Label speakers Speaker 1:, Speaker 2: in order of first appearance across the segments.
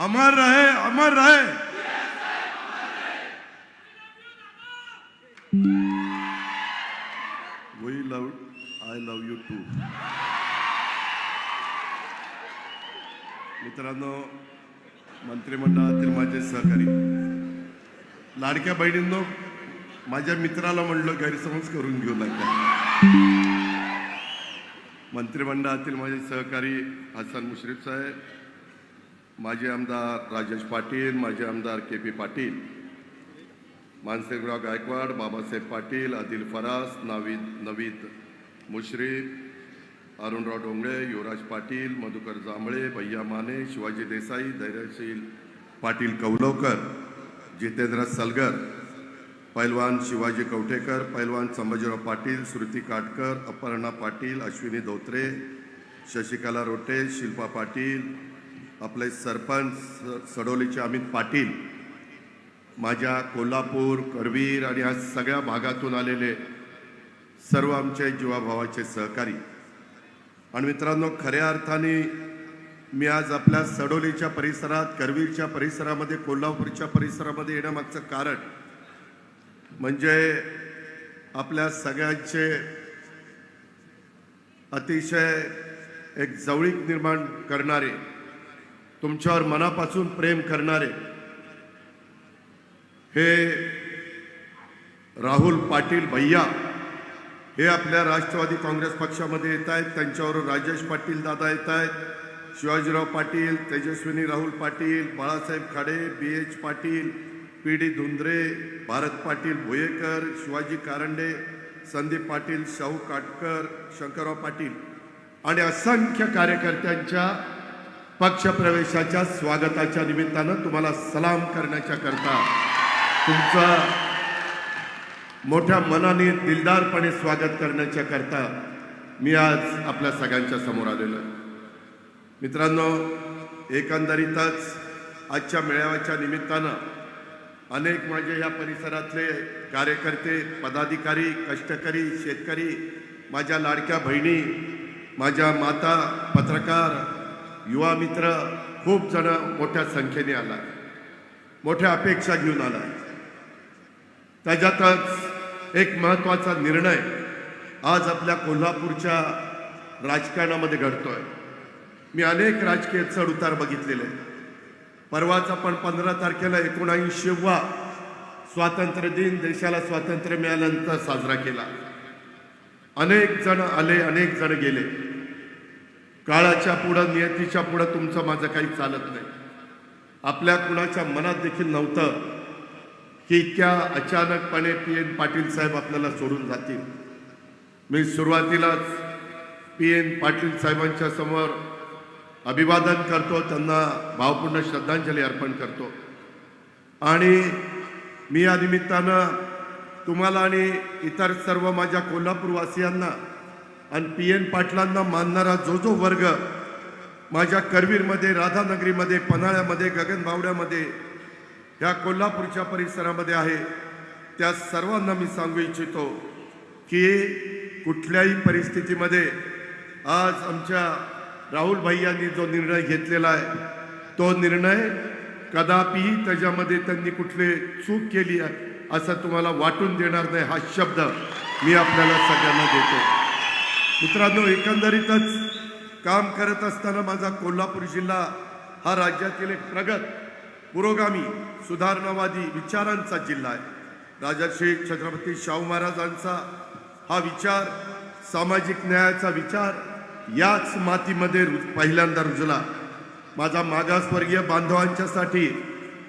Speaker 1: अमर रहे, अमर रहे। We love, I love you too. मित्रांनो, मंत्रिमंडळातील माझे सहकारी, लाडक्या बहिणींनो, माझ्या मित्राला म्हणलं गैरसमज करून घेऊ नका। मंत्रिमंडळातील माझे सहकारी हसन मुश्रीफ साहेब, माजी आमदार राजेश पाटील, माजी आमदार के.पी. पाटील, मानसिंगराव गायकवाड, बाबासाहेब पाटील, आदिल फरास, नवीद मुश्रीफ, अरुणराव डोंगळे, युवराज पाटील, मधुकर जांभळे, भैया माने, शिवाजी देसाई, धैर्यशील पाटील कौलवकर, जितेंद्र सलगर, पैलवान शिवाजी कवठेकर, पैलवान संभाजीराव पाटील, श्रुती काटकर, अपर्णा पाटील, अश्विनी धोत्रे, शशिकला रोटे, शिल्पा पाटील, आपले सरपंच सडोलीचे अमित पाटील, माझ्या कोल्हापूर, करवीर आणि या सगळ्या भागातून आलेले सर्व आमचे जीवाभावाचे सहकारी आणि मित्रांनो, खऱ्या अर्थाने मी आज आपल्या सडोलीच्या परिसरात, करवीरच्या परिसरामध्ये, कोल्हापूरच्या परिसरामध्ये येण्यामागचं कारण म्हणजे आपल्या सगळ्यांचे अतिशय एक जवळीक निर्माण करणारे, तुमच्यावर मनापासून प्रेम करणारे हे राहुल पाटील भैया हे आपल्या राष्ट्रवादी काँग्रेस पक्षामध्ये येत आहेत। त्यांच्यावर राजेश पाटील दादा येत आहेत, शिवाजीराव पाटील, तेजस्विनी राहुल पाटील, बाळासाहेब खाडे, B.H. पाटील, P.D. धुंद्रे, भारत पाटील भोयेकर, शिवाजी कारंडे, संदीप पाटील, शाहू काटकर, शंकरराव पाटील आणि असंख्य कार्यकर्त्यांच्या पक्षप्रवेशाच्या स्वागताच्या निमित्तानं तुम्हाला सलाम करण्याच्या करता, तुमचा मोठ्या मनाने दिलदारपणे स्वागत करण्याच्या करता मी आज आपल्या सगळ्यांच्या समोर आलेलो आहे। मित्रांनो, एकंदरीतच आजच्या मेळाव्याच्या निमित्तानं अनेक माझे या परिसरातले कार्यकर्ते, पदाधिकारी, कष्टकरी, शेतकरी, माझ्या लाडक्या बहिणी, माझ्या माता, पत्रकार, युवा मित्र, खूप जण मोठ्या संख्येने आला, मोठ्या अपेक्षा घेऊन आला। त्याच्यातच एक महत्त्वाचा निर्णय आज आपल्या कोल्हापूरच्या राजकारणामध्ये घडतोय। मी अनेक राजकीय चढ उतार बघितलेले, परवाच आपण 15 तारखेला 79वा स्वातंत्र्य दिन देशाला स्वातंत्र्य मिळाल्यानंतर साजरा केला। अनेक जण आले, अनेक जण गेले। काळाच्या पुढं, नियतीच्या पुढं तुमचं माझं काही चालत नाही। आपल्या कुणाच्या मनात देखील नव्हतं की इतक्या अचानकपणे P.N. पाटील साहेब आपल्याला सोडून जातील। मी सुरुवातीलाच P.N. पाटील साहेबांच्या समोर अभिवादन करतो, त्यांना भावपूर्ण श्रद्धांजली अर्पण करतो आणि मी या निमित्तानं तुम्हाला आणि इतर सर्व माझ्या कोल्हापूरवासियांना आणि P.N. पाटलांना मानणारा जो वर्ग माझ्या करवीरमध्ये, राधानगरीमध्ये, पन्हाळ्यामध्ये, गगनबावड्यामध्ये, या कोल्हापूरच्या परिसरामध्ये आहे, त्या सर्वांना मी सांगू इच्छितो की कुठल्याही परिस्थितीमध्ये आज आमच्या राहुल भैयांनी जो निर्णय घेतलेला आहे, तो निर्णय कदापि त्याच्यामध्ये त्यांनी कुठली चूक केली आहे असं तुम्हाला वाटून देणार नाही, हा शब्द मी आपल्याला सगळ्यांना देतो। मित्रांनो, एकंदरीतच काम करत असताना माझा कोल्हापूर जिल्हा हा राज्यातील एक प्रगत, पुरोगामी, सुधारणावादी विचारांचा जिल्हा आहे। राजर्षी छत्रपती शाहू महाराजांचा हा विचार, सामाजिक न्यायाचा विचार याच मातीमध्ये पहिल्यांदा रुजला। माझा मागासवर्गीय बांधवांच्यासाठी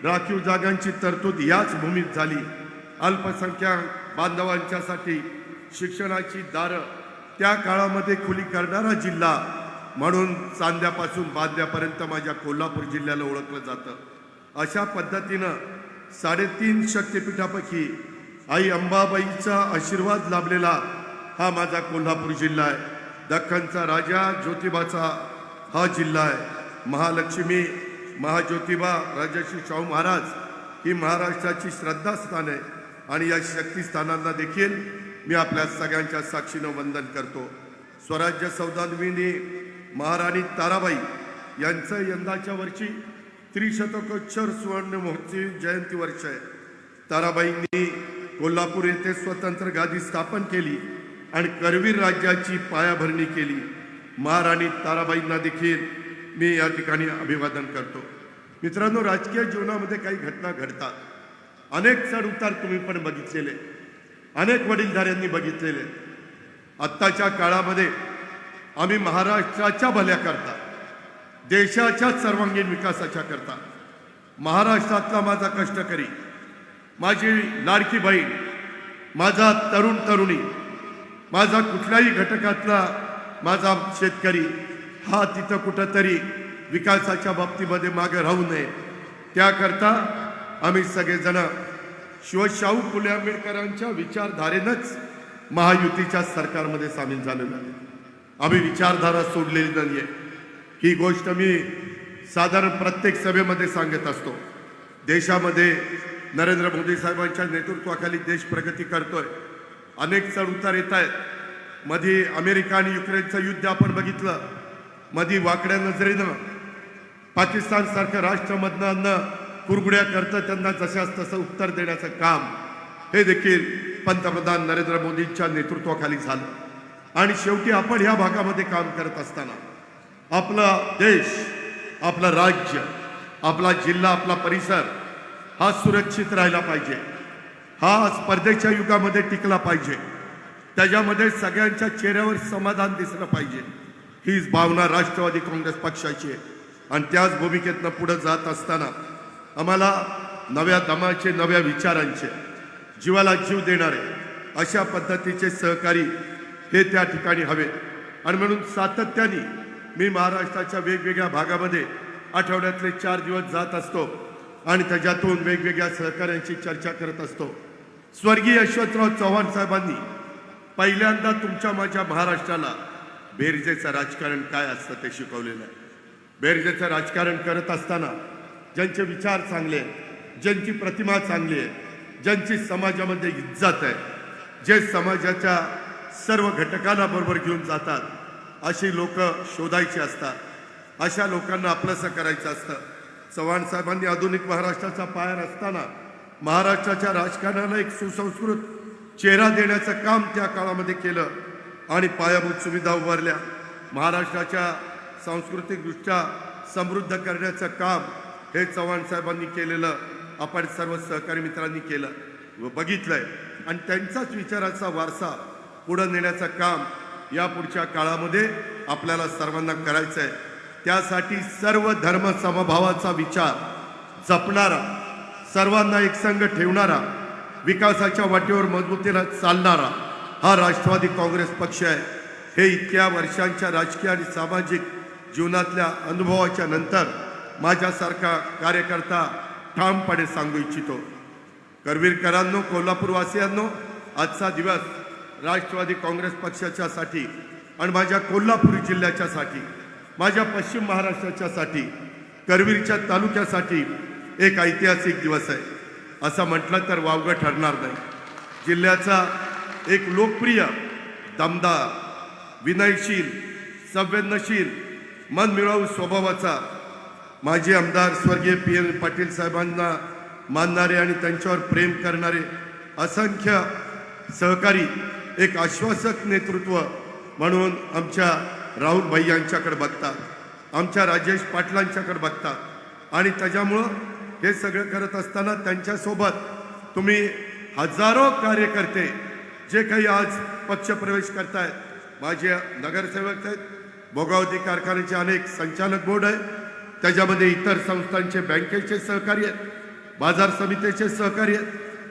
Speaker 1: राखीव जागांची तरतूद याच भूमीत झाली। अल्पसंख्याक बांधवांच्यासाठी शिक्षणाची दारं त्या काळामध्ये खुली करणारा जिल्हा म्हणून चांद्यापासून बांद्यापर्यंत माझ्या कोल्हापूर जिल्ह्याला ओळखलं जातं। अशा पद्धतीनं 3.5 शक्तिपीठापैकी आई अंबाबाईचा आशीर्वाद लाभलेला हा माझा कोल्हापूर जिल्हा आहे। दख्खनचा राजा ज्योतिबाचा हा जिल्हा आहे। महालक्ष्मी, महाज्योतिबा, राजर्षी शाहू महाराज ही महाराष्ट्राची श्रद्धास्थान आहे आणि या शक्तिस्थानांना देखील मी आपल्या सगळ्यांच्या साक्षीनं वंदन करतो। स्वराज्य सौदामिनी महाराणी ताराबाई यांचं यंदाच्या वर्षी त्रिशतकोत्तर सुवर्ण महोत्सवी जयंती वर्ष आहे. ताराबाईंनी कोल्हापूर येथे स्वतंत्र गादी स्थापन केली आणि करवीर राज्याची पायाभरणी केली. महाराणी ताराबाईंना देखील मी या ठिकाणी अभिवादन करतो. मित्रांनो, राजकीय जीवनामध्ये काही घटना घडतात. अनेक चढ उतार तुम्ही पण बघितलेले, अनेक वडीलधाऱ्यांनी बघितलेले. आत्ताच्या काळामध्ये आम्ही महाराष्ट्राच्या भल्या करता, देशाच्या सर्वांगीण विकासाच्या करता, महाराष्ट्रातला माझा कष्टकरी, माझी लाडकी बहीण, माझा तरुण तरुणी, माझा कुठल्याही घटकातला माझा शेतकरी हा तिथं कुठंतरी विकासाच्या बाबतीमध्ये मागे राहू नये, त्याकरता आम्ही सगळेजण शिवशाहू फुले आंबेडकरांच्या विचारधारेनंच महायुतीच्या सरकारमध्ये सामील झालेलो आहे. आम्ही विचारधारा सोडलेली नाहीये. ही गोष्ट मी साधारण प्रत्येक सभेमध्ये सांगत असतो. देशामध्ये नरेंद्र मोदी साहेबांच्या नेतृत्वाखाली देश प्रगती करतोय. अनेक चढ उतार येत आहेत. मध्ये अमेरिका आणि युक्रेनचं युद्ध आपण बघितलं. मध्ये वाकड्या नजरेनं पाकिस्तान सारखं राष्ट्रमधनं कुरगुड्या करतं त्यांना जशास तसं उत्तर देण्याचं काम हे देखील पंतप्रधान नरेंद्र मोदींच्या नेतृत्वाखाली झालं. आणि शेवटी आपण ह्या भागामध्ये काम करत असताना आपला देश, आपलं राज्य, आपला जिल्हा, आपला परिसर हा सुरक्षित राहिला पाहिजे. हा स्पर्धेच्या युगामध्ये टिकला पाहिजे. त्याच्यामध्ये सगळ्यांच्या चेहऱ्यावर समाधान दिसलं पाहिजे. हीच भावना राष्ट्रवादी काँग्रेस पक्षाची आहे. आणि त्याच भूमिकेतनं पुढे जात असताना आम्हाला नव्या दमाचे, नव्या विचारांचे, जीवाला जीव देणारे अशा पद्धतीचे सहकारी हे त्या ठिकाणी हवे. आणि म्हणून सातत्याने मी महाराष्ट्राच्या वेगवेगळ्या भागामध्ये आठवड्यातले 4 दिवस जात असतो आणि त्याच्यातून वेगवेगळ्या सहकाऱ्यांची चर्चा करत असतो. स्वर्गीय यशवंतराव चव्हाण साहेबांनी पहिल्यांदा तुमच्या माझ्या महाराष्ट्राला बेरजेचं राजकारण काय असतं ते शिकवलेलं आहे. बेरजेचं राजकारण करत असताना ज्यांचे विचार चांगले आहेत, ज्यांची प्रतिमा चांगली आहे, ज्यांची समाजामध्ये इज्जत आहे, जे समाजाच्या सर्व घटकाला बरोबर घेऊन जातात, अशी लोक शोधायची असतात. अशा लोकांना आपलंसं करायचं असतं. चव्हाण साहेबांनी आधुनिक महाराष्ट्राचा पाया रचताना महाराष्ट्राच्या राजकारणाला एक सुसंस्कृत चेहरा देण्याचं काम त्या काळामध्ये केलं आणि पायाभूत सुविधा उभारल्या. महाराष्ट्राच्या सांस्कृतिकदृष्ट्या समृद्ध करण्याचं काम हे चव्हाण साहेबांनी केलेलं आपण सर्व सहकारी मित्रांनी केलं व बघितलंय. आणि त्यांचाच विचाराचा वारसा पुढे नेण्याचं काम या पुढच्या काळामध्ये आपल्याला सर्वांना करायचं आहे. त्यासाठी सर्व धर्म समभावाचा विचार जपणारा, सर्वांना एकसंघ ठेवणारा, विकासाच्या वाटेवर मजबूतीला चालणारा हा राष्ट्रवादी काँग्रेस पक्ष आहे. हे इतक्या वर्षांच्या राजकीय आणि सामाजिक जीवनातल्या अनुभवाच्या नंतर माझ्यासारखा कार्यकर्ता ठामपणे सांगू इच्छितो. करवीरकरांनो, कोल्हापूरवासियांनो, आजचा दिवस राष्ट्रवादी काँग्रेस पक्षाच्यासाठी आणि माझ्या कोल्हापूर जिल्ह्याच्यासाठी, माझ्या पश्चिम महाराष्ट्राच्यासाठी, करवीरच्या तालुक्यासाठी एक ऐतिहासिक दिवस आहे. असं म्हटलं तर वावगं ठरणार नाही. जिल्ह्याचा एक लोकप्रिय, दमदार, विनयशील, संवेदनशील, मनमिळावू स्वभावाचा माजी आमदार स्वर्गीय PN पाटील साहेबांना मानणारे आणि त्यांच्यावर प्रेम करणारे असंख्य सहकारी, एक आश्वासक नेतृत्व म्हणून आमच्या राहुल भाई यांच्याकडे बघतात, आमच्या राजेश पाटलांच्याकडे बघतात. आणि त्याच्यामुळं हे सगळं करत असताना त्यांच्यासोबत तुम्ही हजारो कार्यकर्ते जे काही आज पक्षप्रवेश करतायत, माझे नगरसेवक आहेत, भोगावती कारखान्याचे अनेक संचालक बोर्ड आहे, त्याच्यामध्ये इतर संस्थांचे बँकेचे सहकारी आहेत, बाजार समितीचे सहकारी आहेत,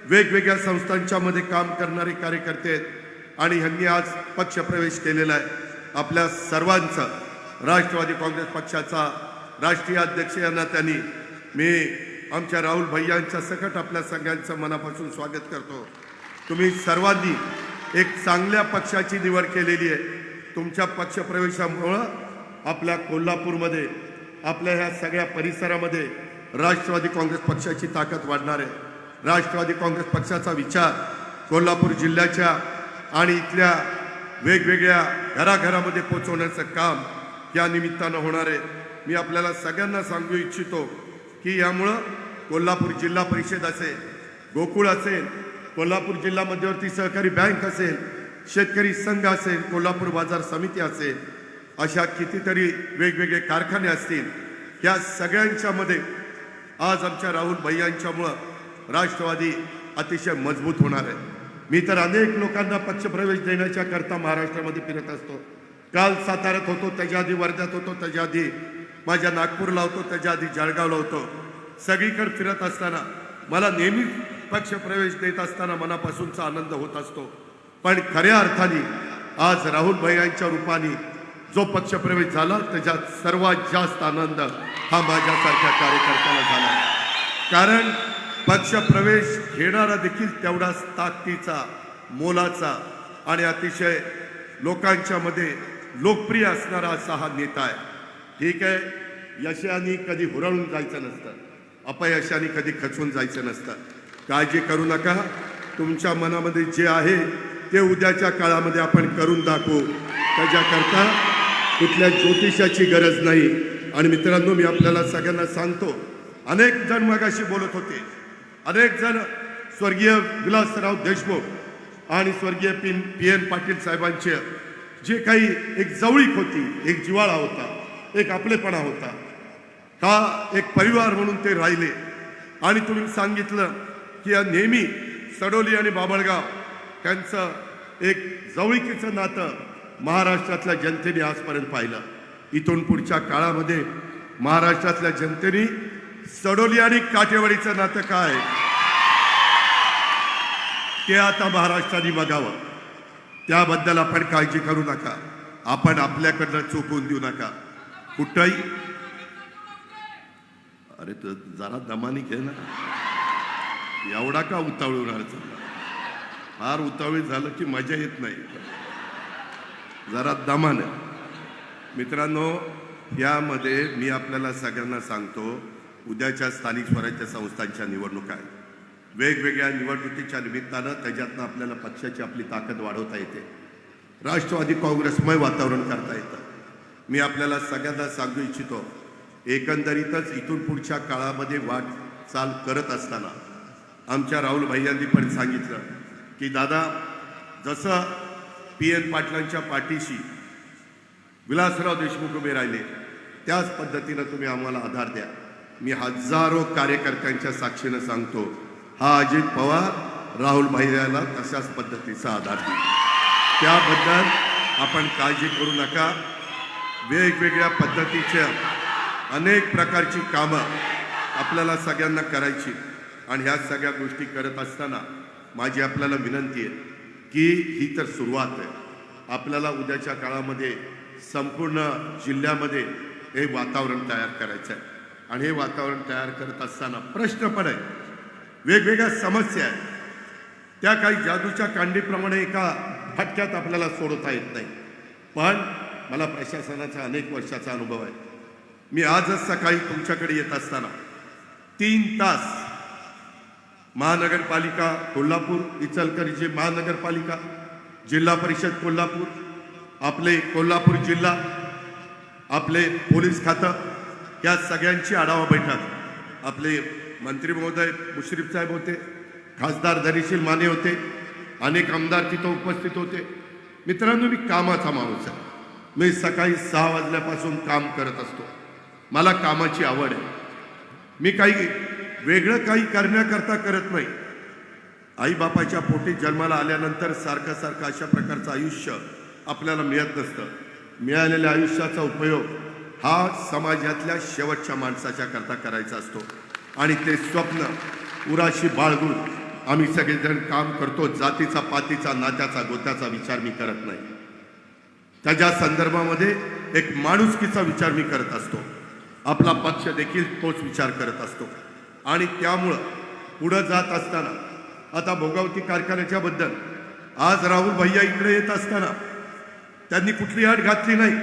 Speaker 1: वेगवेगळ्या संस्थांच्या मध्ये काम करणारे कार्यकर्ते आहेत आणि ह्यांनी आज पक्षप्रवेश केलेला आहे. आपल्या सर्वांचं राष्ट्रवादी काँग्रेस पक्षाचा राष्ट्रीय अध्यक्ष यांना त्यांनी मी आमच्या राहुल भैयांच्या सकट आपल्या सगळ्यांचं मनापासून स्वागत करतो. तुम्ही सर्वांनी एक चांगल्या पक्षाची निवड केलेली आहे. तुमच्या पक्षप्रवेशामुळं आपल्या कोल्हापूरमध्ये, आपल्या ह्या सगळ्या परिसरामध्ये राष्ट्रवादी काँग्रेस पक्षाची ताकद वाढणार आहे. राष्ट्रवादी काँग्रेस पक्षाचा विचार कोल्हापूर जिल्ह्याच्या आणि इथल्या वेगवेगळ्या घराघरामध्ये पोहोचवण्याचं काम या निमित्तानं होणार आहे. मी आपल्याला सगळ्यांना सांगू इच्छितो, की यामुळं कोल्हापूर जिल्हा परिषद असेल, गोकुळ असेल, कोल्हापूर जिल्हा मध्यवर्ती सहकारी बँक असेल, शेतकरी संघ असेल, कोल्हापूर बाजार समिती असेल, अशा कितीतरी वेगवेगळे कारखाने असतील, या सगळ्यांच्या मध्ये आज आमच्या राहुल भैयांच्यामुळं राष्ट्रवादी अतिशय मजबूत होणार आहे. मी तर अनेक लोकांना पक्षप्रवेश देण्याच्या करता महाराष्ट्रामध्ये फिरत असतो. काल साताऱ्यात होतो, त्याच्या आधी वर्ध्यात होतो, त्याच्या आधी माझ्या नागपूरला होतो, त्याच्या आधी जळगावला होतो. सगळीकडे फिरत असताना मला नेहमी पक्षप्रवेश देत असताना मनापासूनचा आनंद होत असतो. पण खऱ्या अर्थाने आज राहुल भैयांच्या रूपाने जो पक्षप्रवेश झाला त्याच्यात सर्वात जास्त आनंद हा माझ्यासारख्या कार्यकर्त्याला झाला. कारण पक्षप्रवेश घेणारा देखील तेवढाच ताकदीचा, मोलाचा आणि अतिशय लोकांच्या मध्ये लोकप्रिय असणारा असा हा नेता आहे. ठीक आहे, यशाने कधी हुरळून जायचं नसतं, अपयशाने कधी खचून जायचं नसतं. काळजी करू नका. तुमच्या मनामध्ये जे आहे ते उद्याच्या काळामध्ये आपण करून दाखवू. त्याच्याकरता कुठल्या ज्योतिषाची गरज नाही. आणि मित्रांनो, मी आपल्याला सगळ्यांना सांगतो, अनेक जण मगाशी बोलत होते, अनेक जण स्वर्गीय विलासराव देशमुख आणि स्वर्गीय PN पाटील साहेबांचे जे काही एक जवळीक होती, एक जिव्हाळा होता, एक आपलेपणा होता, हा एक परिवार म्हणून ते राहिले. आणि तुम्ही सांगितलं की नेहमी सडोली आणि बाबळगाव त्यांचं एक जवळीकीचं नातं महाराष्ट्रातल्या जनतेने आजपर्यंत पाहिलं. इथून पुढच्या काळामध्ये महाराष्ट्रातल्या जनतेने सडोली आणि काठेवाडीचं नातं काय ते आता महाराष्ट्राने बघावं. त्याबद्दल आपण काळजी करू नका. आपण आपल्याकडनं चुकवून देऊ नका कुठंही. अरे तू जरा दमानी घे ना, एवढा का उतावळून राहायचं? फार उतावळी झालं की मजा येत नाही. जरा दमानं. मित्रांनो, यामध्ये मी आपल्याला सगळ्यांना सांगतो, उद्याच्या स्थानिक स्वराज्य संस्थांच्या निवडणुका आहेत. वेगवेगळ्या निवडणुकीच्या निमित्तानं त्याच्यातनं आपल्याला पक्षाची आपली ताकद वाढवता येते, राष्ट्रवादी काँग्रेसमय वातावरण करता येतं. मी आपल्याला सगळ्यांना सांगू इच्छितो, एकंदरीतच इथून पुढच्या काळामध्ये वाटचाल करत असताना आमच्या राहुल भैयांनी पण सांगितलं की दादा, जसं PN पाटलांच्या पाठीशी विलासराव देशमुख उभे राहिले त्याच पद्धतीनं तुम्ही आम्हाला आधार द्या. मी हजारो कार्यकर्त्यांच्या साक्षीनं सांगतो, हा अजित पवार राहुल भैयाला तशाच पद्धतीचा आधार देईल. त्याबद्दल आपण काळजी करू नका. वेगवेगळ्या पद्धतीच्या अनेक प्रकारची कामं आपल्याला सगळ्यांना करायची. आणि ह्या सगळ्या गोष्टी करत असताना माझी आपल्याला विनंती आहे की ही तर सुरुवात आहे. आपल्याला उद्याच्या काळामध्ये संपूर्ण जिल्ह्यामध्ये हे वातावरण तयार करायचं आहे. आणि हे वातावरण तयार करत असताना प्रश्न पण आहे, वेगवेगळ्या समस्या आहेत, त्या काही जादूच्या कांडीप्रमाणे एका फटक्यात आपल्याला सोडवता येत नाही. पण मला प्रशासनाचा अनेक वर्षाचा अनुभव आहे. मी आजच सकाळी तुमच्याकडे येत असताना 3 तास महानगरपालिका कोल्हापूर, इचलकरंजी महानगरपालिका, जिल्हा परिषद कोल्हापूर, आपले कोल्हापूर जिल्हा, आपले पोलीस खातं, या सगळ्यांची आढावा बैठक आपले मंत्री महोदय मुश्रीफ साहेब होते, खासदार धैर्यशील माने होते, अनेक आमदार तिथं उपस्थित होते. मित्रांनो, मी कामाचा माणूस आहे. मी सकाळी 6 वाजल्यापासून काम करत असतो. मला कामाची आवड आहे. मी काही वेगळं काही करण्याकरता करत नाही. आईबापाच्या पोटी जन्माला आल्यानंतर सारखं सारखं अशा प्रकारचं आयुष्य आपल्याला मिळत नसतं. मिळालेल्या आयुष्याचा उपयोग हा समाजातल्या शेवटच्या माणसाच्या करता करायचा असतो. आणि ते स्वप्न उराशी बाळगून आम्ही सगळेजण काम करतो. जातीचा, पातीचा, नात्याचा, गोत्याचा विचार मी करत नाही. त्याच्या संदर्भामध्ये एक माणुसकीचा विचार मी करत असतो. आपला पक्ष देखील तोच विचार करत असतो. आणि त्यामुळं पुढं जात असताना आता भोगावती कारखान्याच्या बद्दल आज राहुल भैया इकडे येत असताना त्यांनी कुठली अट घातली नाही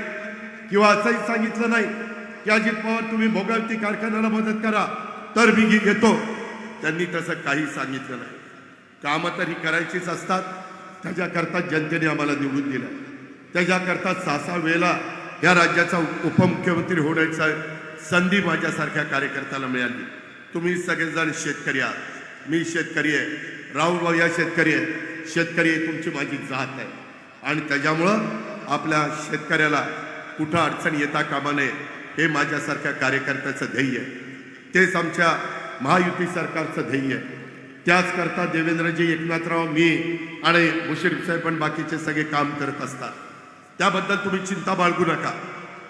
Speaker 1: किंवा असंही सांगितलं नाही की अजित पवार तुम्ही भोगावती कारखान्याला मदत करा तर मी घेतो. त्यांनी तसं काही सांगितलं नाही. कामं तरी करायचीच असतात. त्याच्याकरता जनतेने आम्हाला निवडून दिलं. त्याच्याकरता 6 वेळेला या राज्याचा उपमुख्यमंत्री होण्याचा संधी माझ्यासारख्या कार्यकर्त्याला मिळाली. तुम्ही सगळेजण शेतकरी आहात, मी शेतकरी आहे, राहुल भाऊ या शेतकरी आहे. शेतकरी ही तुमची माझी जात आहे आणि त्याच्यामुळं आपल्या शेतकऱ्याला कुठं अडचण येता कामा नये हे माझ्यासारख्या कार्यकर्त्याचं ध्येय आहे. तेच आमच्या महायुती सरकारचं ध्येय आहे. त्याचकरता देवेंद्रजी, एकनाथराव, मी आणि मुश्रीफ साहेब पण बाकीचे सगळे काम करत असतात. त्याबद्दल तुम्ही चिंता बाळगू नका.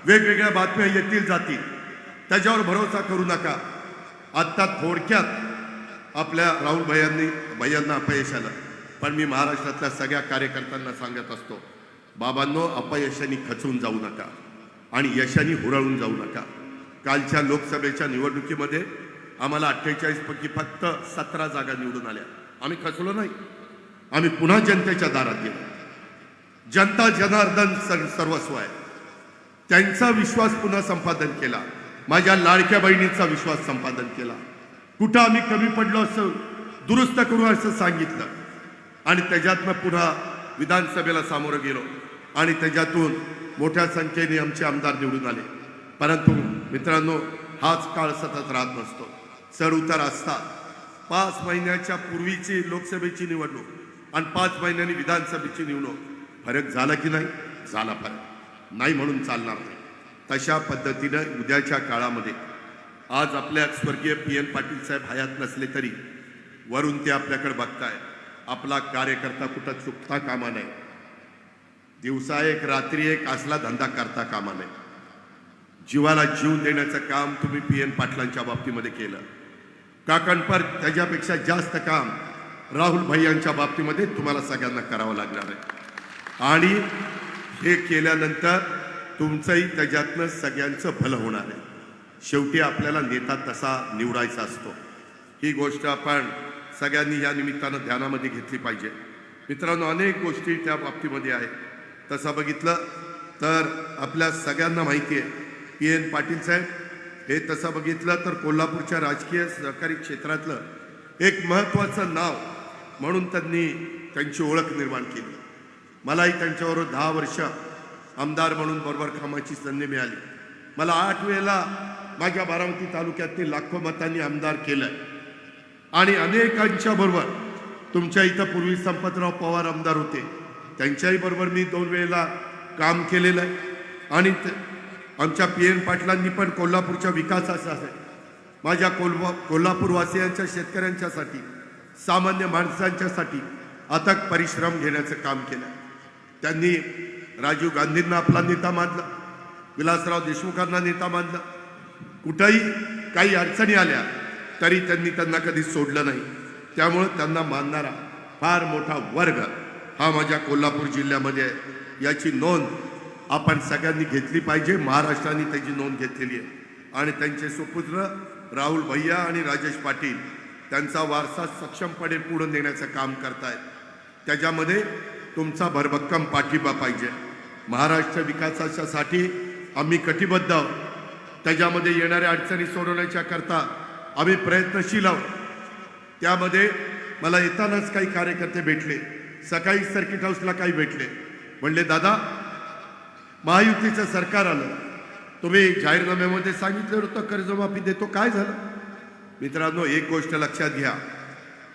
Speaker 1: वेगवेगळ्या बातम्या येतील जातील, त्याच्यावर भरोसा करू नका. आत्ता थोडक्यात आपल्या राहुल भैयांना अपयश आलं, पण मी महाराष्ट्रातल्या सगळ्या कार्यकर्त्यांना सांगत असतो, बाबांनो, अपयशाने खचून जाऊ नका आणि यशाने हुरळून जाऊ नका. कालच्या लोकसभेच्या निवडणुकीमध्ये आम्हाला 48 पैकी फक्त 17 जागा निवडून आल्या. आम्ही खचलो नाही. आम्ही पुन्हा जनतेच्या दारात गेलो. जनता जनार्दन सर्वस्व आहे. त्यांचा विश्वास पुन्हा संपादन केला. माझ्या लाडक्या बहिणीचा विश्वास संपादन केला. कुठं आम्ही कमी पडलो असं दुरुस्त करू असं सांगितलं आणि त्याच्यातनं पुन्हा विधानसभेला सामोरं गेलो आणि त्याच्यातून मोठ्या संख्येने आमचे आमदार निवडून आले. परंतु मित्रांनो, हाच काळ सतत राहत नसतो. चढ उतार असतात. 5 महिन्याच्या पूर्वीची लोकसभेची निवडणूक आणि 5 महिन्यांनी विधानसभेची निवडणूक, फरक झाला की नाही? झाला. फरक नाही म्हणून चालणार नाही. तशा पद्धतीनं उद्याच्या काळामध्ये आज आपल्या स्वर्गीय PN पाटील साहेब हयात नसले तरी वरून ते आपल्याकडे बघताय. आपला कार्यकर्ता कुठं चुकता कामा नये. दिवसा एक रात्री एक असला धंदा करता कामा नये. जीवाला जीव देण्याचं काम तुम्ही PN पाटलांच्या बाबतीमध्ये केलं. काकणपर त्याच्यापेक्षा जास्त काम राहुल भैयांच्या बाबतीमध्ये तुम्हाला सगळ्यांना करावं लागणार आहे आणि हे केल्यानंतर तुमचंही त्याच्यातनं सगळ्यांचं भलं होणार आहे. शेवटी आपल्याला नेता तसा निवडायचा असतो. ही गोष्ट आपण सगळ्यांनी या निमित्तानं ध्यानामध्ये घेतली पाहिजे. मित्रांनो, अनेक गोष्टी त्या बाबतीमध्ये आहेत. तसं बघितलं तर आपल्या सगळ्यांना माहिती आहे PN पाटील साहेब हे तसं बघितलं तर कोल्हापूरच्या राजकीय सहकारी क्षेत्रातलं एक महत्त्वाचं नाव म्हणून त्यांनी त्यांची ओळख निर्माण केली. मलाही त्यांच्याबरोबर 10 वर्ष आमदार म्हणून बरोबर कामाची संधी मिळाली. मला 8 वेळेला माझ्या बारामती तालुक्यातील लाखो मतांनी आमदार केलंय आणि अनेकांच्या बरोबर, तुमच्या इथं पूर्वी संपतराव पवार आमदार होते, त्यांच्याही बरोबर मी 2 वेळेला काम केलेलं आहे आणि आमच्या PN पाटलांनी पण कोल्हापूरच्या विकासासाठी, माझ्या कोल्हापूरवासियांच्या, शेतकऱ्यांच्यासाठी, सामान्य माणसांच्यासाठी अथक परिश्रम घेण्याचं काम केलं. त्यांनी राजीव गांधींना आपला नेता मानलं, विलासराव देशमुखांना नेता मानलं. कुठंही काही अडचणी आल्या तरी त्यांनी त्यांना कधी सोडलं नाही. त्यामुळं त्यांना मानणारा फार मोठा वर्ग हा माझ्या कोल्हापूर जिल्ह्यामध्ये आहे. याची नोंद आपण सगळ्यांनी घेतली पाहिजे. महाराष्ट्राने त्याची नोंद घेतलेली आहे आणि त्यांचे सुपुत्र राहुल भैया आणि राजेश पाटील त्यांचा वारसा सक्षमपणे पुढे नेण्याचं काम करतायत. त्याच्यामध्ये तुमचा भरभक्कम पाठिंबा पाहिजे. महाराष्ट्र विकासासाठी आम्ही कटिबद्ध आहोत. त्याच्यामध्ये येणाऱ्या अडचणी सोडवण्याच्या करता आम्ही प्रयत्नशील आहोत. त्यामध्ये मला येतानाच काही कार्यकर्ते भेटले, सकाळी सर्किट हाऊसला काही भेटले. म्हणले, दादा, महायुतीचं सरकार आलं, तुम्ही जाहीरनाम्यामध्ये सांगितलं होतं कर्जमाफी देतो, काय झालं? मित्रांनो, एक गोष्ट लक्षात घ्या.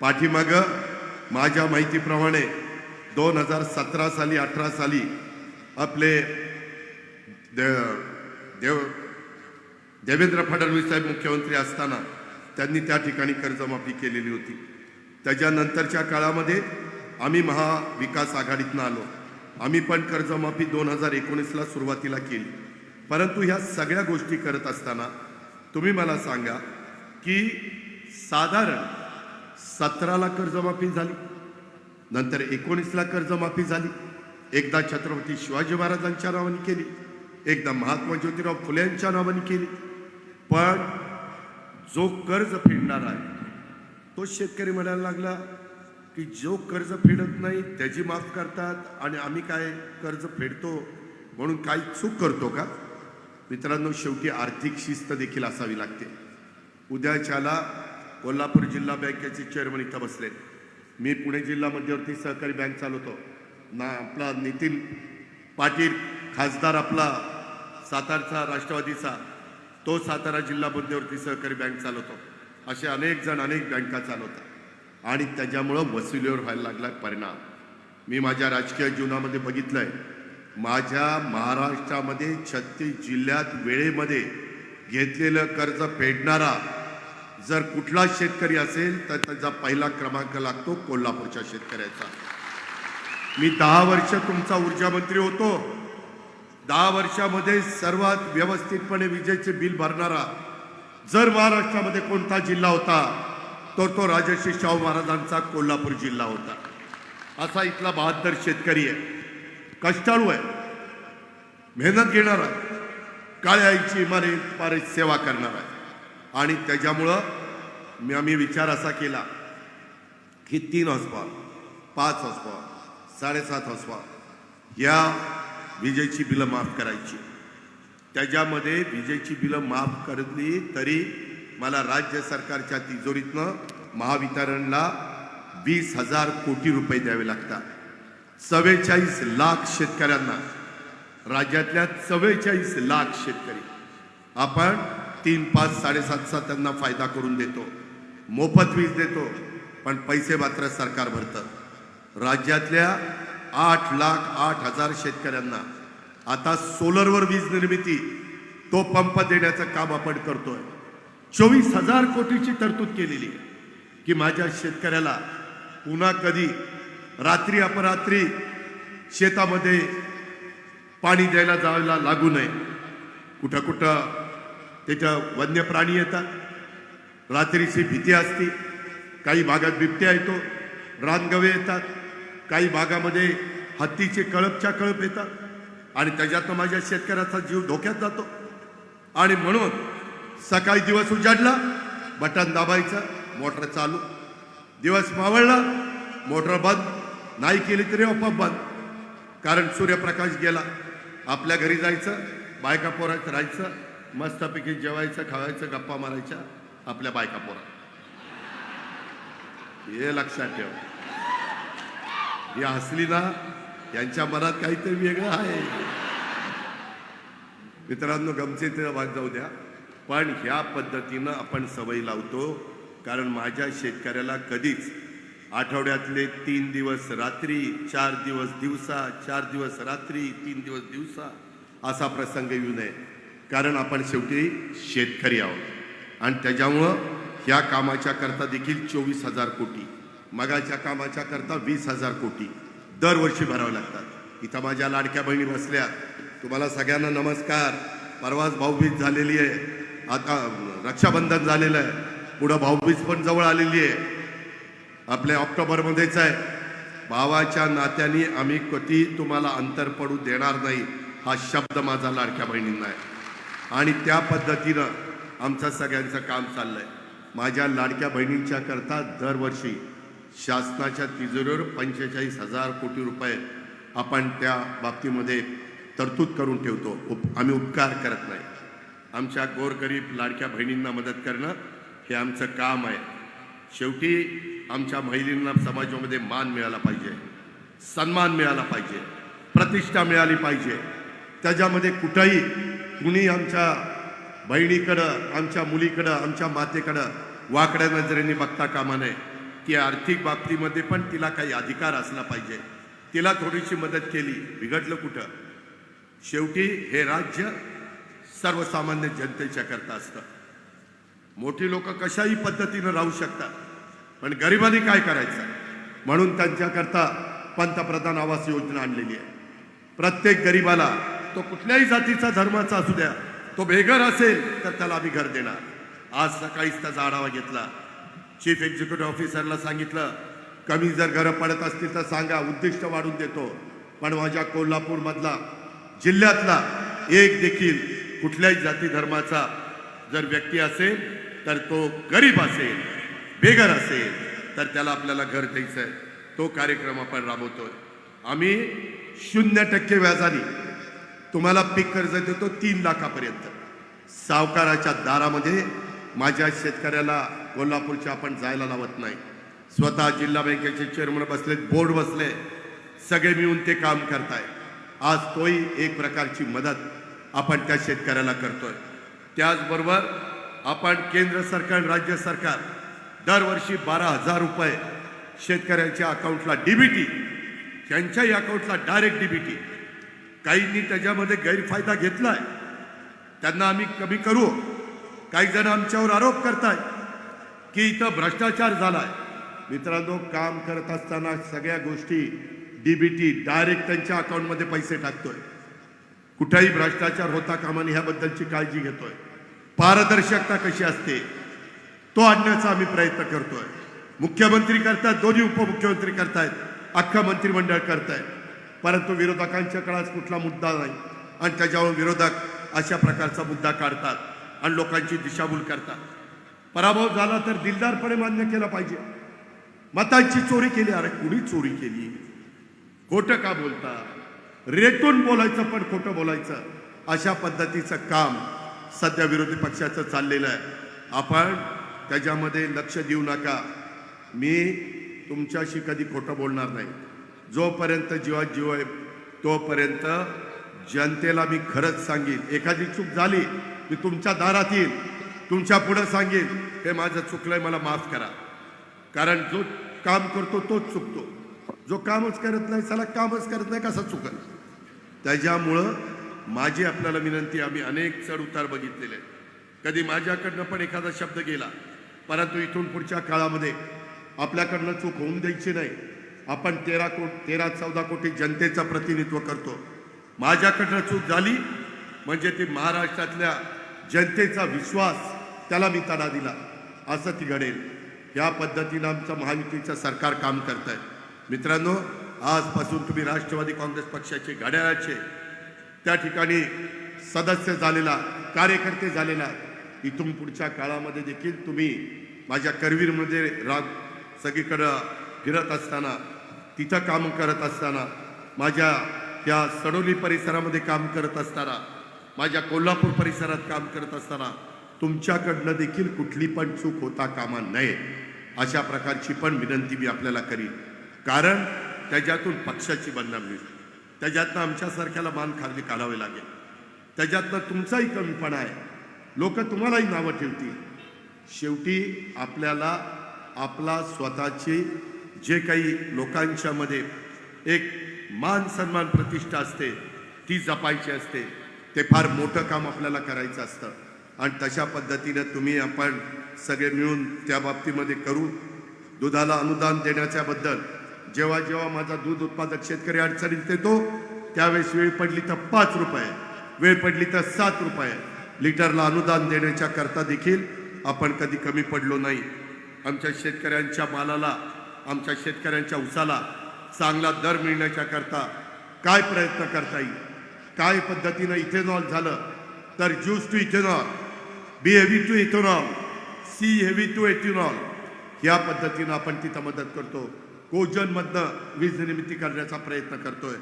Speaker 1: पाठीमागं माझ्या माहितीप्रमाणे 2017 साली 18 साली आपले देवेंद्र फडणवीस साहेब मुख्यमंत्री असताना त्यांनी त्या ठिकाणी कर्जमाफी केलेली होती. त्याच्यानंतरच्या काळामध्ये आम्ही महाविकास आघाडीतनं आलो. आम्ही पण कर्जमाफी 2019ला सुरुवातीला केली. परंतु ह्या सगळ्या गोष्टी करत असताना तुम्ही मला सांगा की साधारण 17ला कर्जमाफी झाली, नंतर 19ला कर्जमाफी झाली. एकदा छत्रपती शिवाजी महाराजांच्या नावाने केली, एकदा महात्मा ज्योतिराव फुले यांच्या नावाने केली. पण जो कर्ज फेडणार आहे तो शेतकरी म्हणायला लागला की जो कर्ज फेडत नाही त्याची माफ करतात आणि आम्ही काय कर्ज फेडतो म्हणून काही चूक करतो का? मित्रांनो, शेवटी आर्थिक शिस्त देखील असावी लागते. उद्याच्याला कोल्हापूर जिल्हा बँकेचे चेअरमन इथं बसले. मी पुणे जिल्हा मध्यवर्ती सहकारी बँक चालवतो ना. आपला नितीन पाटील खासदार आपला सातारचा राष्ट्रवादीचा, तो सातारा जिल्हा मध्यवर्ती सहकारी बँक चालवतो. असे अनेक जण अनेक बँका चालवतात आणि त्याच्यामुळं वसुलीवर व्हायला लागला परिणाम. मी माझ्या राजकीय जीवनामध्ये बघितलंय. माझ्या महाराष्ट्रामध्ये 36 जिल्ह्यात वेळेमध्ये घेतलेलं कर्ज फेडणारा जर कुठला शेतकरी असेल तर त्याचा पहिला क्रमांक लागतो कोल्हापूरच्या शेतकऱ्याचा. मी 10 वर्ष तुमचा ऊर्जा मंत्री होतो. 10 वर्षामध्ये सर्वात व्यवस्थितपणे विजेचे बिल भरणारा जर महाराष्ट्रामध्ये कोणता जिल्हा होता तर तो राजर्षी शाहू महाराजांचा कोल्हापूर जिल्हा होता. असा इथला 72 शेतकरी आहे. कष्टाळू आहे, मेहनत घेणार आहे, काळ्या आईची मारे सेवा करणार आहे. आणि त्याच्यामुळं आम्ही विचार असा केला की 3 हॉर्सपॉवर, 5 हॉर्सपॉवर, 7.5 हॉर्सपॉवर या विजेची बिलं माफ करायची. त्याच्यामध्ये विजेची बिलं माफ करली तरी मला राज्य सरकारच्या तिजोरीतनं महावितरणला 20,000 कोटी रुपये द्यावे लागतात. 44 लाख शेतकऱ्यांना, राज्यातल्या 44 लाख शेतकरी आपण 3, 5, 7.5चा त्यांना फायदा करून देतो. मोफत वीज देतो, पण पैसे मात्र सरकार भरतं. राज्यातल्या 8,08,000 शेतकऱ्यांना आता सोलरवर वीज निर्मिती तो पंप देण्याचं काम आपण करतोय. 24,000 कोटीची तरतूद केलेली आहे की माझ्या शेतकऱ्याला पुन्हा कधी रात्री अपरात्री शेतामध्ये पाणी द्यायला जायला लागू नये. कुठं कुठं त्याच्या वन्य प्राणी येतात, रात्रीची भीती असते. काही भागात बिबट्या येतो, रानगवे येतात, काही भागामध्ये हत्तीचे कळपच्या कळप येतात आणि त्याच्यातनं माझ्या शेतकऱ्याचा जीव धोक्यात जातो. आणि म्हणून सकाळी दिवस उजाडला, बटन दाबायचं, मोटर चालू. दिवस मावळला, मोटर बंद, नाही केली तरी आपोआप बंद. कारण सूर्यप्रकाश गेला, आपल्या घरी जायचं, बायका पोरात राहायचं, मस्तपैकी जेवायचं, खावायचं, गप्पा मारायच्या आपल्या बायका पोरा. हे लक्षात ठेव. ही हसली ना, यांच्या मनात काहीतरी वेगळं आहे. मित्रांनो, गमतीत वाद जाऊ द्या, पण ह्या पद्धतीनं आपण सवय लावतो. कारण माझ्या शेतकऱ्याला कधीच आठवड्यातले 3 दिवस रात्री, 4 दिवस दिवसा, 4 दिवस रात्री, 3 दिवस दिवसा असा प्रसंग येऊ नये. कारण आपण शेवटी शेतकरी आहोत आणि त्याच्यामुळं ह्या कामाच्या करता देखील 24,000 कोटी, मगाच्या कामाच्या करता 20,000 कोटी दरवर्षी भरावे लागतात. इथं माझ्या लाडक्या बहिणी बसल्या, तुम्हाला सगळ्यांना नमस्कार. परवाच भाऊबीज झालेली आहे, आता रक्षाबंधन झालेलं आहे, पुढं भाऊबीज पण जवळ आलेली आहे, आपल्या ऑक्टोबरमध्येच आहे. भावाच्या नात्याने आम्ही कधी तुम्हाला अंतर पडू देणार नाही हा शब्द माझा लाडक्या बहिणींना आहे. आणि त्या पद्धतीनं आमचं सगळ्यांचं काम चाललंय. माझ्या लाडक्या बहिणींच्या करता दरवर्षी शासनाच्या तिजोरीवर 45,000 कोटी रुपये आपण त्या बाबतीमध्ये तरतूद करून ठेवतो. आम्ही उपकार करत नाही. आमच्या गोरगरीब लाडक्या बहिणींना मदत करणं हे आमचं काम आहे. शेवटी आमच्या महिलांना समाजामध्ये मान मिळाला पाहिजे, सन्मान मिळाला पाहिजे, प्रतिष्ठा मिळाली पाहिजे. त्याच्यामध्ये कुठंही कुणी आमच्या बहिणीकडं, आमच्या मुलीकडं, आमच्या मातेकडं वाकड्या नजरेने बघता कामा नये. ती आर्थिक बाबतीमध्ये पण तिला काही अधिकार असला पाहिजे. तिला थोडीशी मदत केली, बिघडलं कुठं? शेवटी हे राज्य सर्वसामान्य जनतेच्या करता असतं. मोठी लोक कशाही पद्धतीनं राहू शकतात, पण गरिबांनी काय करायचं? म्हणून त्यांच्याकरता पंतप्रधान आवास योजना आणलेली आहे. प्रत्येक गरिबाला, तो कुठल्याही जातीचा धर्माचा असू द्या, तो बेघर असेल तर त्याला आम्ही घर देणार. आज सकाळीच त्याचा आढावा घेतला. चीफ एक्झिक्युटिव्ह ऑफिसरला सांगितलं, कमी जर घरं पडत असतील तर सांगा, उद्दिष्ट वाढून देतो. पण माझ्या कोल्हापूरमधला, जिल्ह्यातला एक देखील कुठल्याही जाती धर्माचा जर व्यक्ती असेल तर तो गरीब असेल, बेघर असेल तर त्याला आपल्याला घर द्यायचं आहे. तो कार्यक्रम आपण राबवतोय. आम्ही 0% व्याजाने तुम्हाला पीक कर्ज देतो 3 लाखापर्यंत. सावकाराच्या दारामध्ये माझ्या शेतकऱ्याला कोल्हापूरच्या आपण जायला लावत नाही. स्वतः जिल्हा बँकेचे चेअरमन बसलेत, बोर्ड बसले, सगळे मिळून ते काम करताय. आज तोही एक प्रकारची मदत आपण त्या शेतकऱ्याला करतोय. त्याचबरोबर आपण केंद्र सरकार आणि राज्य सरकार दरवर्षी 12,000 रुपये शेतकऱ्यांच्या अकाउंटला डीबीटी, त्यांच्याही अकाउंटला डायरेक्ट डीबीटी. काहींनी त्याच्यामध्ये गैरफायदा घेतलाय, त्यांना आम्ही कमी करू. काही जण आमच्यावर आरोप करताय की इथं भ्रष्टाचार झालाय. मित्रांनो, काम करत असताना सगळ्या गोष्टी डीबीटी डायरेक्ट त्यांच्या अकाउंटमध्ये पैसे टाकतोय. कुठेही भ्रष्टाचार होता कामा नये ह्याबद्दलची काळजी घेतोय. पारदर्शकता कशी असते तो आणण्याचा आम्ही प्रयत्न करतोय. मुख्यमंत्री करतायत, दोन्ही उपमुख्यमंत्री करतायत, अख्खा मंत्रिमंडळ करतायत, परंतु विरोधकांच्या काळात कुठला मुद्दा नाही आणि त्याच्यावर विरोधक अशा प्रकारचा मुद्दा काढतात आणि लोकांची दिशाभूल करतात. पराभव झाला तर दिलदारपणे मान्य केला पाहिजे. मतांची चोरी केली, अरे कुणी चोरी केली? खोटं का बोलता? रेटून बोलायचं पण खोटं बोलायचं, अशा पद्धतीचं काम सध्या विरोधी पक्षाचं चाललेलं आहे. आपण त्याच्यामध्ये लक्ष देऊ नका. मी तुमच्याशी कधी खोटं बोलणार नाही. जोपर्यंत जीवात जीव आहे तोपर्यंत जनतेला मी खरंच सांगेन. एखादी चूक झाली मी तुमच्या दारात येईल, तुमच्या पुढे सांगेन हे माझं चुकलंय, मला माफ करा. कारण जो काम करतो तोच चुकतो, जो कामच करत नाही त्याला कामच करत नाही कसा चुकल. त्याच्यामुळं माझी आपल्याला विनंती, आम्ही अनेक चढ उतार बघितलेले आहेत. कधी माझ्याकडनं पण एखादा शब्द गेला, परंतु इथून पुढच्या काळामध्ये आपल्याकडनं चूक होऊन द्यायची नाही. आपण 13-14 कोटी जनतेचं प्रतिनिधित्व करतो. माझ्याकडनं चूक झाली म्हणजे ती महाराष्ट्रातल्या जनतेचा विश्वास, त्याला मी तडा दिला, असं ती घडेल. या पद्धतीनं आमचं महायुतीचं सरकार काम करत आहे. मित्रांनो, आजपासून तुम्ही राष्ट्रवादी काँग्रेस पक्षाचे घड्याळाचे त्या ठिकाणी सदस्य झालेला, कार्यकर्ते झालेला, इथून पुढच्या काळामध्ये देखील तुम्ही माझ्या करवीरमध्ये सगळीकडं फिरत असताना, तिथं काम करत असताना, माझ्या त्या सडोली परिसरामध्ये काम करत असताना, माझ्या कोल्हापूर परिसरात काम करत असताना तुमच्याकडनं देखील कुठली पण चूक होता कामा नये, अशा प्रकारची पण विनंती मी आपल्याला करीन. कारण त्याच्यातून पक्षाची बदनामी होईल, त्याच्यातनं आमच्यासारख्याला मान खाली काढावे लागेल, त्याच्यातनं तुमचाही कमीपणा आहे, लोक तुम्हालाही नावं ठेवतील. शेवटी आपल्याला आपला स्वतःची जे काही लोकांच्या मध्ये एक मान सन्मान प्रतिष्ठा असते ती जपायची असते. ते फार मोठं काम आपल्याला करायचं असतं आणि तशा पद्धतीनं तुम्ही आपण सगळे मिळून त्या बाबतीमध्ये करू. दुधाला अनुदान देण्याच्याबद्दल जेव्हा जेव्हा माझा दूध उत्पादक शेतकरी अडचणीत येतो त्यावेळेस वेळ पडली तर 5 रुपये, वेळ पडली तर 7 रुपये लिटरला अनुदान देण्याच्या करता देखील आपण कधी कमी पडलो नाही. आमच्या शेतकऱ्यांच्या मालाला, आमच्या शेतकऱ्यांच्या उसाला चांगला दर मिळण्याच्या करता काय प्रयत्न करता येईल, काय पद्धतीनं इथेनॉल झालं तर juice to ethanol, B heavy to ethanol, C heavy to ethanol, या पद्धतीनं आपण तिथं मदत करतो. कोजनमधनं वीज निर्मिती करण्याचा प्रयत्न करतोय.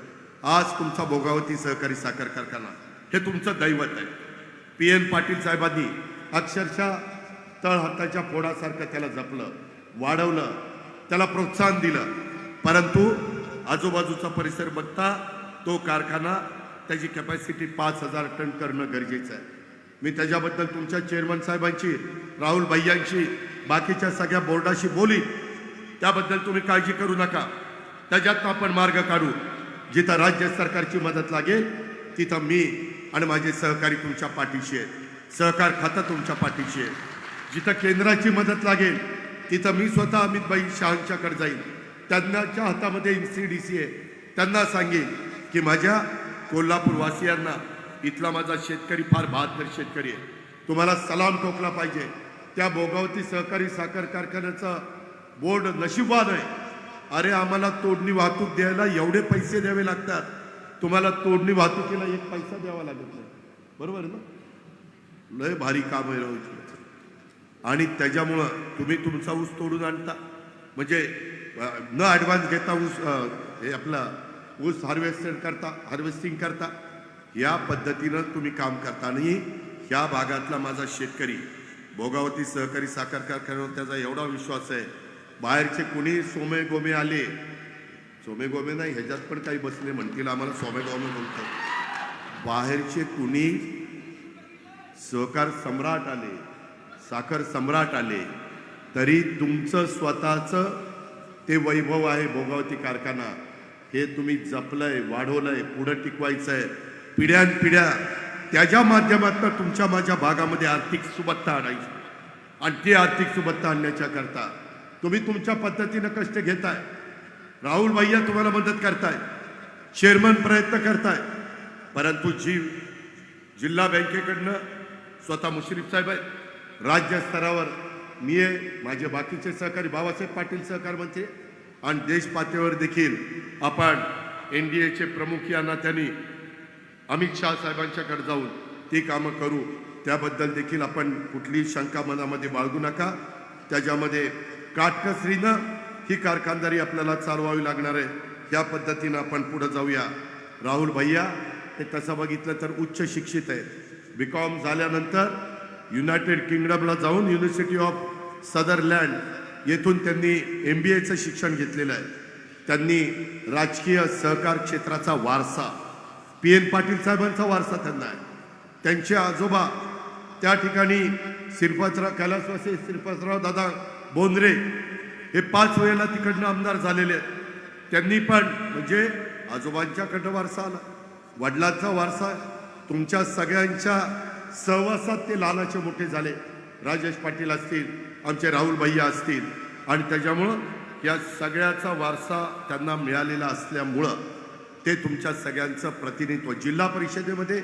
Speaker 1: आज तुमचा भोगावती सहकारी साखर कारखाना हे तुमचं दैवत आहे. PN पाटील साहेबांनी अक्षरशः तळहाताच्या फोडासारखं त्याला जपलं, वाढवलं, त्याला प्रोत्साहन दिलं. परंतु आजूबाजूचा परिसर बघता तो कारखाना त्याची कॅपॅसिटी 5,000 टन करणं गरजेचं आहे. मी त्याच्याबद्दल तुमच्या चेअरमन साहेबांची, राहुल भैयांची, बाकीच्या सगळ्या बोर्डाशी बोली. त्याबद्दल तुम्ही काळजी करू नका. त्याच्यात आपण मार्ग काढू. जिथं राज्य सरकारची मदत लागेल तिथं मी आणि माझे सहकारी तुमच्या पाठीशी आहेत. सहकार खातं तुमच्या पाठीशी आहे. जिथं केंद्राची मदत लागेल तिथं मी स्वतः अमितभाई शहांच्याकडे जाईल. त्यांच्या हातामध्ये NCDC आहे. त्यांना सांगेन की माझ्या कोल्हापूरवासियांना, इथला माझा शेतकरी फार बहादर शेतकरी आहे, तुम्हाला सलाम ठोकला पाहिजे. त्या भोगावती सहकारी साखर कारखान्याचा बोर्ड नशीबवान आहे. अरे आम्हाला तोडणी वाहतूक द्यायला एवढे पैसे द्यावे लागतात, तुम्हाला तोडणी वाहतुकीला 1 पैसा द्यावा लागत नाही. बरोबर आहे ना? लय भारी काम आहे रोज. आणि त्याच्यामुळं तुम्ही तुमचा ऊस तोडून आणता, म्हणजे न ॲडव्हान्स घेता ऊस हे आपला ऊस हार्वेस्टिंग करता. या पद्धतीनं तुम्ही काम करता. आणि ह्या भागातला माझा शेतकरी भोगावती सहकारी साखर कारखान्यावर त्याचा एवढा विश्वास आहे. बाहेरचे कुणी सोमे गोमे आले, सोमे गोमे नाही ह्याच्यात पण काही बसले म्हणतील आम्हाला सोमे गोमे बोलतो. बाहेरचे कुणी सहकार सम्राट आले, साखर सम्राट आले, तरी तुमचं स्वतःचं ते वैभव आहे भोगावती कारखाना, हे तुम्ही जपलंय, वाढवलंय, पुढं टिकवायचंय पिढ्यानपिढ्या. त्याच्या माध्यमातून तुमच्या माझ्या भागामध्ये आर्थिक सुबत्ता आणायची आणि ती आर्थिक सुबत्ता आणण्याच्या करता तुम्ही तुमच्या पद्धतीनं कष्ट घेताय. राहुल भैया तुम्हाला मदत करताय, चेअरमन प्रयत्न करताय, परंतु जिल्हा बँकेकडनं स्वतः मुश्रीफ साहेब आहेत, राज्य स्तरावर मी आहे, माझे बाकीचे सहकारी बाबासाहेब पाटील सहकार मंत्री आणि देश पातळीवर देखील आपण NDAचे प्रमुख या नात्याने अमित शाह साहेबांच्याकडे जाऊन ती कामं करू. त्याबद्दल देखील आपण कुठलीही शंका मनामध्ये बाळगू नका. त्याच्यामध्ये काटकसरीनं ही कारखानदारी आपल्याला चालवावी लागणार आहे. त्या पद्धतीनं आपण पुढे जाऊया. राहुल भैया हे तसं बघितलं तर उच्च शिक्षित आहे. BCom झाल्यानंतर युनायटेड किंगडमला जाऊन युनिव्हर्सिटी ऑफ सदरलँड येथून त्यांनी MBAचं शिक्षण घेतलेलं आहे. त्यांनी राजकीय सहकार क्षेत्राचा वारसा, PN पाटील साहेबांचा वारसा त्यांना आहे. त्यांचे आजोबा त्या ठिकाणी कैलासवासी श्रीपादराव दादा बोंद्रे हे 5 वेळेला तिकडनं आमदार झालेले आहेत. त्यांनी पण म्हणजे आजोबांच्याकडनं वारसा आला, वडिलांचा वारसा. तुमच्या सगळ्यांच्या सहवासात ते लहानाचे मोठे झाले. राजेश पाटील असतील, आमचे राहुल भैया असतील, आणि त्याच्यामुळं या सगळ्याचा वारसा त्यांना मिळालेला असल्यामुळं ते तुमच्या सगळ्यांचं प्रतिनिधित्व. जिल्हा परिषदेमध्ये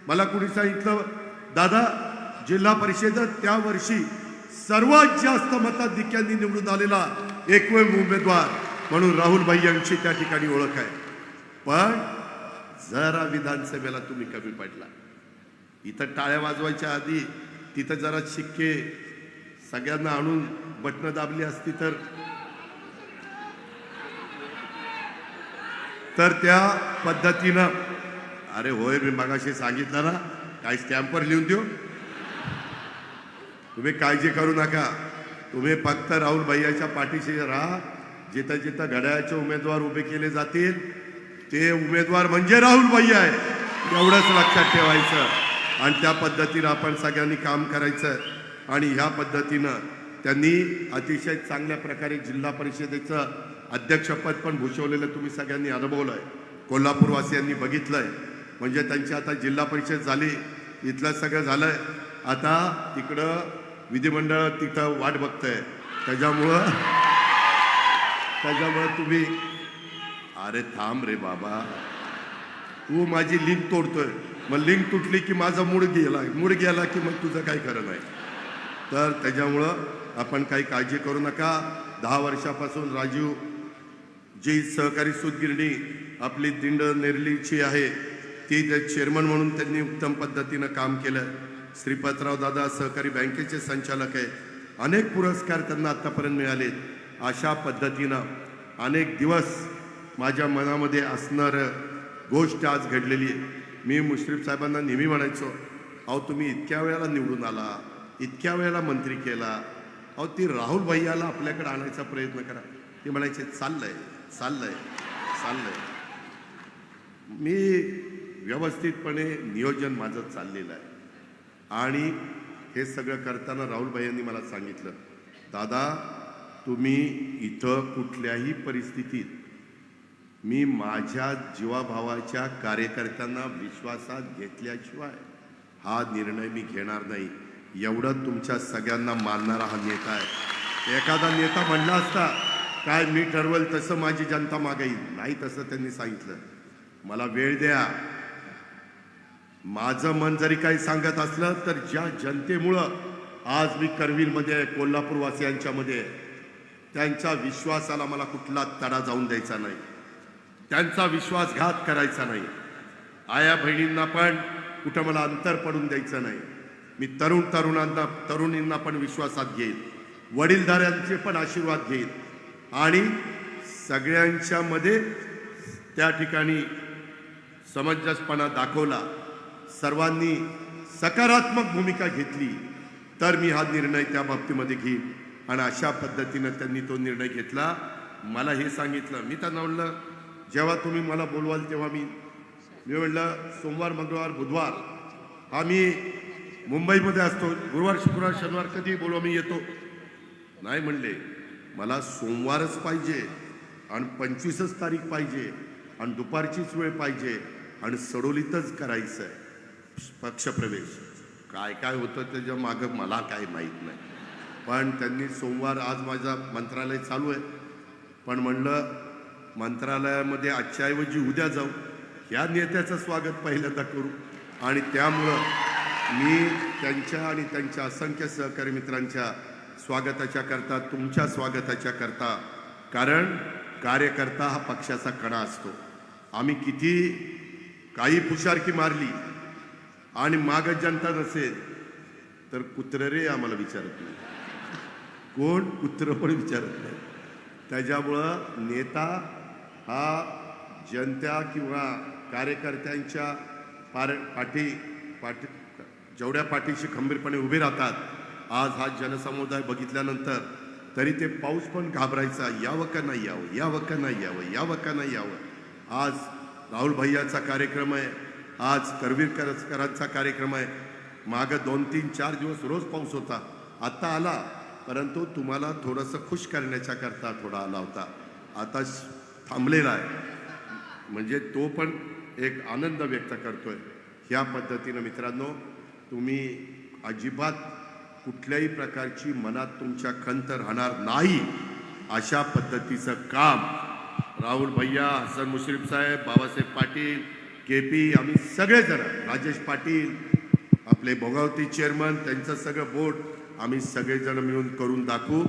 Speaker 1: मला कुणी सांगितलं, दादा जिल्हा परिषदेत त्या वर्षी सर्वात जास्त मताधिक्यांनी निवडून आलेला एकमेव उमेदवार म्हणून राहुल भैयांची त्या ठिकाणी ओळख आहे. पण जरा विधानसभेला तुम्ही कमी पडला. इथं टाळ्या वाजवायच्या आधी तिथं जरा शिक्के सगळ्यांना आणून बटणं दाबली असती तर त्या पद्धतीनं. अरे होय, मी मगाशी सांगितलं ना, काय स्टॅम्पवर लिहून देऊ. तुम्ही काळजी करू नका. तुम्ही फक्त राहुल भैयाच्या पाठीशी राहा. जिथं जिथं घड्याळाचे उमेदवार उभे केले जातील ते उमेदवार म्हणजे राहुल भैया आहे, एवढंच लक्षात ठेवायचं. आणि त्या पद्धतीनं आपण सगळ्यांनी काम करायचं. आणि ह्या पद्धतीनं त्यांनी अतिशय चांगल्या प्रकारे जिल्हा परिषदेचं अध्यक्षपद पण भूषवलेलं तुम्ही सगळ्यांनी अनुभवलं आहे, कोल्हापूरवासियांनी बघितलं आहे. म्हणजे त्यांची आता जिल्हा परिषद झाली, इथलं सगळं झालं आहे. आता तिकडं विधिमंडळ तिथं वाट बघतंय. त्याच्यामुळं तुम्ही, अरे थांब रे बाबा, तू माझी लिंक तोडतोय. मग लिंक तुटली की माझा मूड गेला की मग तुझं काही खरं नाही. तर त्याच्यामुळं आपण काही काळजी करू नका. 10 वर्षापासून राजीव जी सहकारी सूतगिरणी आपली दिंड नेरलीची आहे ती चेअरमन म्हणून त्यांनी उत्तम पद्धतीनं काम केलं. श्रीपादराव दादा सहकारी बँकेचे संचालक आहे. अनेक पुरस्कार त्यांना आत्तापर्यंत मिळालेत. अशा पद्धतीनं अनेक दिवस माझ्या मनामध्ये असणारं गोष्ट आज घडलेली आहे. मी मुश्रीफ साहेबांना नेहमी म्हणायचो, अहो तुम्ही इतक्या वेळेला निवडून आला, इतक्या वेळेला मंत्री केला, अहो ती राहुल भैयाला आपल्याकडे आणायचा प्रयत्न करा. ते म्हणायचे चाललंय. मी व्यवस्थितपणे नियोजन माझं चाललेलं आहे. आणि हे सगळं करताना राहुल भैयांनी मला सांगितलं, दादा तुम्ही इथं कुठल्याही परिस्थितीत मी माझ्या जीवाभावाच्या कार्यकर्त्यांना विश्वासात घेतल्याशिवाय हा निर्णय मी घेणार नाही. एवढं तुमच्या सगळ्यांना मानणारा हा नेता आहे. एखादा नेता म्हणला असता काय मी ठरवल तसं माझी जनता मागे येईल, नाही तसं त्यांनी सांगितलं, मला वेळ द्या. माझं मन जरी काही सांगत असलं तर ज्या जनतेमुळं आज मी करवीरमध्ये कोल्हापूरवासियांच्यामध्ये त्यांच्या विश्वासाला मला कुठला तडा जाऊन द्यायचा नाही, त्यांचा विश्वासघात करायचा नाही. आया बहिणींना पण कुठं मला अंतर पडून द्यायचं नाही. मी तरुणींना पण विश्वासात घेईन, वडीलधाऱ्यांचे पण आशीर्वाद घेईन आणि सगळ्यांच्या मध्ये त्या ठिकाणी समंजसपणा दाखवला, सर्वांनी सकारात्मक भूमिका घेतली तर मी हा निर्णय त्या बाबतीमध्ये घेईन. आणि अशा पद्धतीनं त्यांनी तो निर्णय घेतला. मला हे सांगितलं, मी त्यांना म्हणलं जेव्हा तुम्ही मला बोलवाल तेव्हा मी म्हणलं सोमवार, मंगळवार, बुधवार हा मी मुंबईमध्ये असतो, गुरुवार शुक्रवार शनिवार कधी बोलवा मी येतो. नाही म्हणले, मला सोमवारच पाहिजे आणि 25च तारीख पाहिजे आणि दुपारचीच वेळ पाहिजे आणि सडोलीतच करायचं आहे पक्षप्रवेश. काय काय होतं त्याच्या मागं मला काय माहीत नाही, पण त्यांनी सोमवार, आज माझं मंत्रालय चालू आहे, पण म्हणलं मंत्रालयामध्ये आजच्या ऐवजी उद्या जाऊ, या नेत्याचं स्वागत पहिल्यांदा करू. आणि त्यामुळं मी त्यांच्या आणि त्यांच्या असंख्य सहकारी मित्रांच्या स्वागताच्या करता, तुमच्या स्वागताच्या करता, कारण कार्यकर्ता हा पक्षाचा कणा असतो. आम्ही किती काही फुशारकी मारली आणि माग जनता नसेल तर कुत्र रे आम्हाला विचारत नाही, कोण कुत्र पण विचारत नाही. त्याच्यामुळं नेता हा जनता किंवा कार्यकर्त्यांच्या पाठी जेवढ्या पाठीशी खंबीरपणे उभे राहतात, आज हा जनसमुदाय बघितल्यानंतर तरी ते पाऊस पण घाबरायचा, यावं का नाही यावं, यावं का नाही यावं, यावं का नाही यावं. आज राहुल भैयाचा कार्यक्रम आहे, आज करवीरकरांचा कार्यक्रम आहे. मागं 2, 3, 4 दिवस रोज पाऊस होता, आत्ता आला, परंतु तुम्हाला थोडंसं खुश करण्याच्या करता थोडा आला होता, आता थांबलेला आहे. म्हणजे तो पण एक आनंद व्यक्त करतोय. ह्या पद्धतीनं मित्रांनो, तुम्ही अजिबात कुठल्याही प्रकारची मनात तुमच्या खंत राहणार नाही, अशा पद्धतीचं काम राहुल भैया, हसन मुश्रीफ साहेब, बाबासाहेब पाटील, KP, आम्ही सगळेजण, राजेश पाटील, आपले भोगावती चेअरमन, त्यांचं सगळं बोर्ड, आम्ही सगळेजण मिळून करून दाखवू.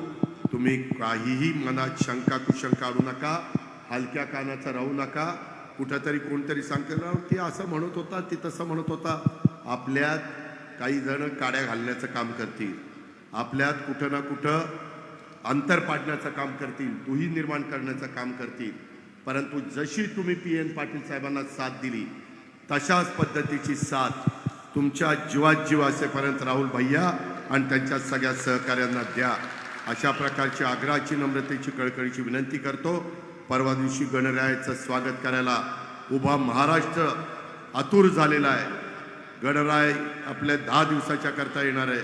Speaker 1: तुम्ही काहीही मनात शंका कुशंका आणू नका, हलक्या कानाचा राहू नका. कुठंतरी कोणतरी सांगतं की असं म्हणत होता, ती तसं म्हणत होता. आपल्यात काही जण काड्या घालण्याचं काम करतील, आपल्यात कुठं ना कुठं अंतर पाडण्याचं काम करतील, दुही निर्माण करण्याचं काम करतील. परंतु जशी तुम्ही PN पाटील साहेबांना साथ दिली, तशाच पद्धतीची साथ तुमच्या जीवात जीव असेपर्यंत राहुल भैया आणि त्यांच्या सगळ्या सहकार्यांना द्या. अशा प्रकारची आग्रहाची, नम्रतेची, कळकळीची विनंती करतो. परवा दिवशी गणरायाचं स्वागत करायला उभा महाराष्ट्र आतुर झालेला आहे. गणराय आपल्या 10 दिवसाच्या करता येणार आहे.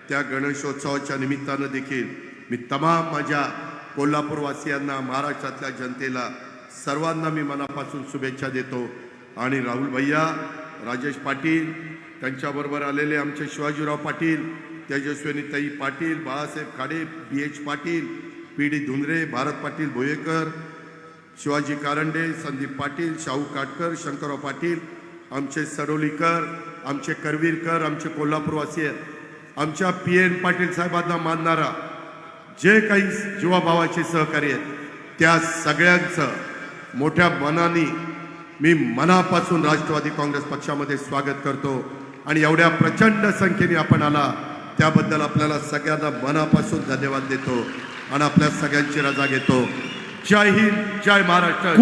Speaker 1: त्या गणेशोत्सवाच्या निमित्तानं देखील मी तमाम माझ्या कोल्हापूरवासियांना, महाराष्ट्रातल्या जनतेला, सर्वांना मी मनापासून शुभेच्छा देतो. आणि राहुल भैया, राजेश पाटील, त्यांच्याबरोबर आलेले आमचे शिवाजीराव पाटील, तेजस्विनीताई पाटील, बाळासाहेब खाडे, BH पाटील, PD धुंद्रे, भारत पाटील भोयेकर, शिवाजी कारंडे, संदीप पाटील, शाहू काटकर, शंकरराव पाटील, आमचे सडोलीकर, आमचे करवीरकर, आमचे कोल्हापूरवासी, आमच्या PN पाटील साहेबांना मानणारा जे काही जीवाभावाचे सहकारी आहेत, त्या सगळ्यांचं मोठ्या मनाने मी मनापासून राष्ट्रवादी काँग्रेस पक्षामध्ये स्वागत करतो. आणि एवढ्या प्रचंड संख्येने आपण आला त्याबद्दल आपल्याला सगळ्यांना मनापासून धन्यवाद देतो आणि आपल्या सगळ्यांची रजा घेतो. जय हिंद, जय महाराष्ट्र.